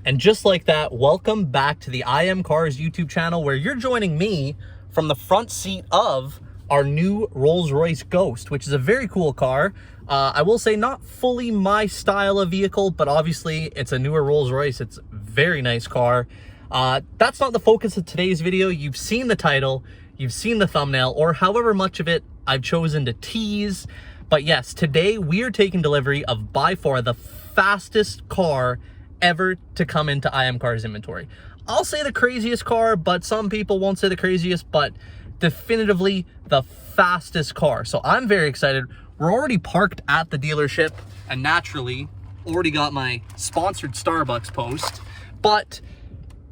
And just like that, welcome back to the IMCARS YouTube channel, where you're joining me from the front seat of our new Rolls-Royce Ghost, which is a very cool car. I will say not fully my style of vehicle, but obviously it's a newer Rolls-Royce. It's a very nice car. That's not the focus of today's video. You've seen the title, you've seen the thumbnail, or however much of it I've chosen to tease. But yes, today we are taking delivery of by far the fastest car ever to come into IMCARS inventory. I'll say the craziest car, but some people won't say the craziest, but definitively the fastest car. So I'm very excited. We're already parked at the dealership and naturally already got my sponsored Starbucks post. But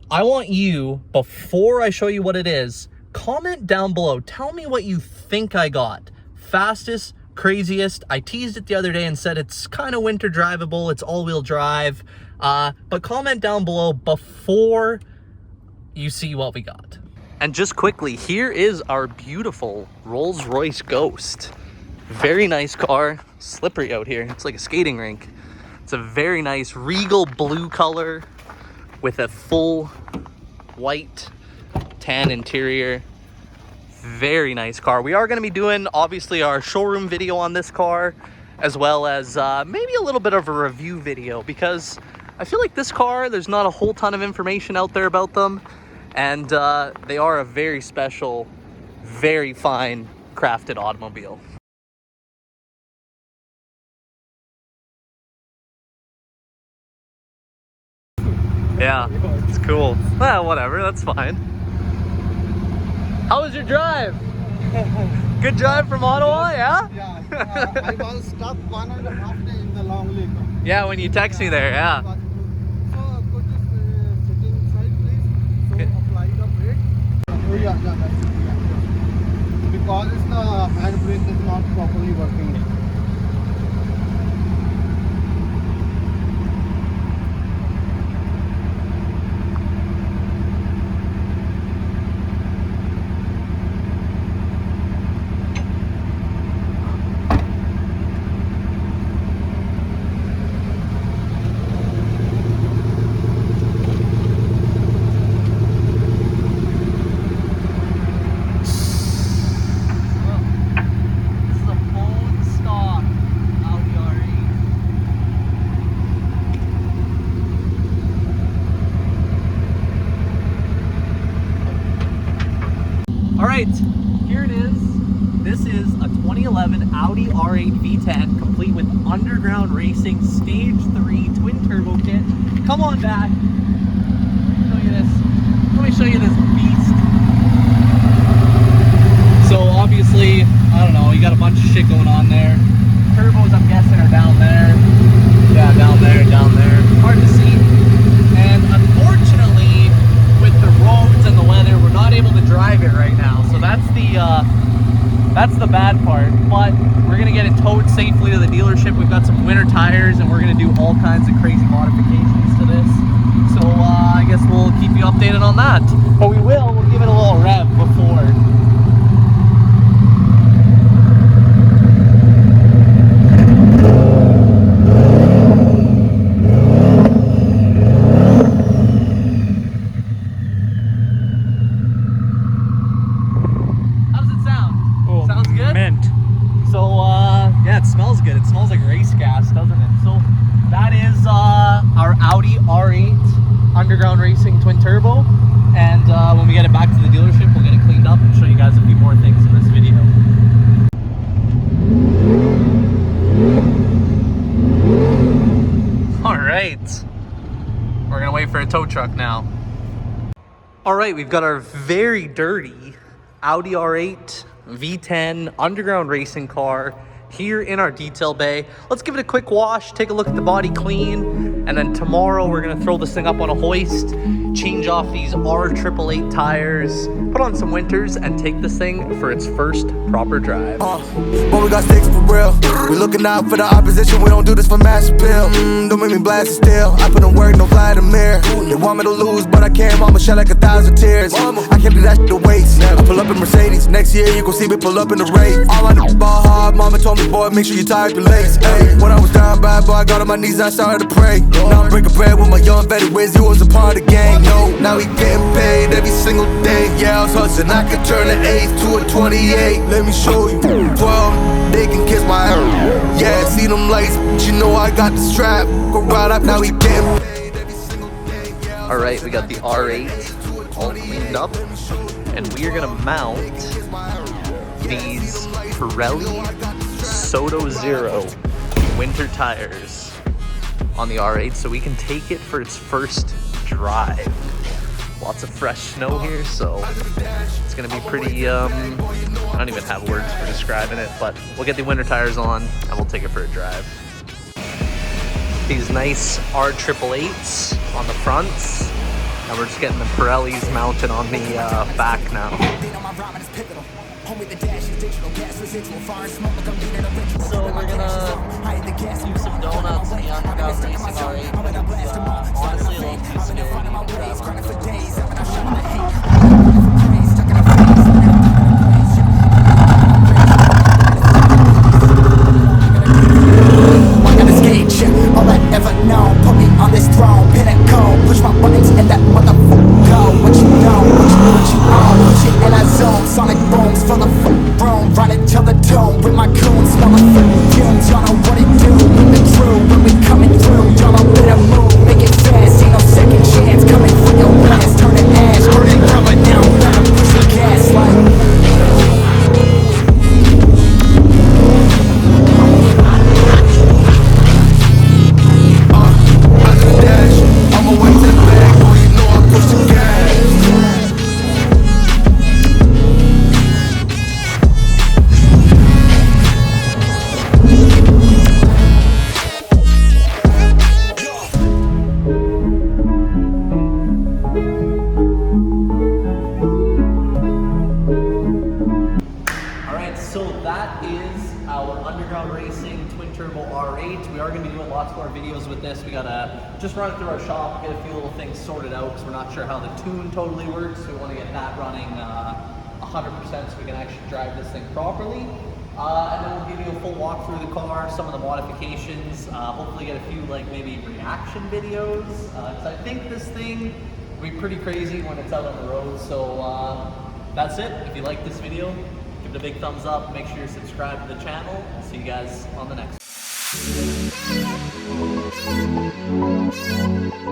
I want you, before I show you what it is, comment down below. Tell me what you think I got. Fastest, craziest. I teased it the other day and said it's kind of winter drivable. It's all-wheel drive. But comment down below before you see what we got. And just quickly, here is our beautiful Rolls-Royce Ghost. Very nice car. Slippery out here. It's like a skating rink. It's a very nice regal blue color with a full white tan interior. Very nice car. We are going to be doing obviously our showroom video on this car, as well as maybe a little bit of a review video, because I feel like this car, there's not a whole ton of information out there about them, and they are a very special, very fine crafted automobile. Yeah, it's cool. Well, whatever, that's fine. How was your drive? Good drive from Ottawa, yeah? Yeah, I was stuck 1.5 days in the long lake. Yeah, when you text me there, yeah. So, could you sit inside, please? So, apply the brake. Oh, yeah, that's it. Yeah. Because the hand brake is not properly working. All right, here it is. This is a 2011 Audi R8 V10, complete with underground racing stage 3 twin turbo kit. Come on back. Show you this. Let me show you this beast. So obviously, I don't know, you got a bunch of shit going on there. Turbos, I'm guessing, are down there. Yeah, down there, down there. Hard to see. And unfortunately, with the roads and the weather, we're not able to drive it right now. So that's the bad part. But we're gonna get it towed safely to the dealership. We've got some winter tires, and we're gonna do all kinds of crazy modifications to this. So I guess we'll keep you updated on that. But we'll give it a little rev before. Yeah, it smells good. It smells like race gas, doesn't it? So that is our Audi R8 underground racing twin turbo, and when we get it back to the dealership, we'll get it cleaned up and show you guys a few more things in this video. All right, we're gonna wait for a tow truck now. All right, we've got our very dirty Audi R8 V10 underground racing car here in our detail bay. Let's give it a quick wash, take a look at the body clean, and then tomorrow we're gonna throw this thing up on a hoist, change off these R888 tires, put on some winters, and take this thing for its first proper drive. But we got sticks for real. We looking out for the opposition. We don't do this for mass appeal. Don't make me blast it still. I put in work, no fly the mirror. They want me to lose, but I can't. Mama shed like 1,000 tears. I can't do that shit to waste. I pull up in Mercedes. Next year you gon' see me pull up in the race. All I know ball hard. Mama told me, boy, make sure you tie up your legs. Hey, when I was down bad, boy, I got on my knees and I started to pray. Now I'm breaking bread with my young veterans, he was a part of the gang. No, now he getting paid every single day. Yeah, I was hustling, I could turn an 8 to a 28. Let me show you. 12, they can kiss my ass. Yeah, see them lights, but you know I got the strap. Go right up, now he getting paid every single day. Yeah, All right, we got the R8 all cleaned up, and we are gonna mount these Pirelli Soto Zero winter tires on the R8 so we can take it for its first drive. Lots of fresh snow here, so it's gonna be pretty, I don't even have words for describing it, but we'll get the winter tires on and we'll take it for a drive. These nice R888s on the fronts, and we're just getting the Pirellis mounted on the back now. So we're gonna do some donuts in the underground racing R8. Honestly, I love this all I ever know, put me on this throne, pinnacle, push my buttons and that motherfucker go. What you know, what you own, put you in a zone, sonic booms, fill the room, run it till the dome, with my goons, smell the fumes, y'all know what it do, when the true, when we coming through, y'all know where to move, make it fast, ain't no second chance, coming for your ass, turn it ash, turn it rubber down, better push the gas like. So that is our underground racing twin turbo R8. We are going to be doing lots more videos with this. We got to just run it through our shop, get a few little things sorted out because we're not sure how the tune totally works. So we want to get that running 100% so we can actually drive this thing properly. And then we'll give you a full walk through the car, some of the modifications, hopefully get a few like maybe reaction videos. Because I think this thing will be pretty crazy when it's out on the road. So that's it. If you like this video, give it a big thumbs up, make sure you're subscribed to the channel. I'll see you guys on the next one.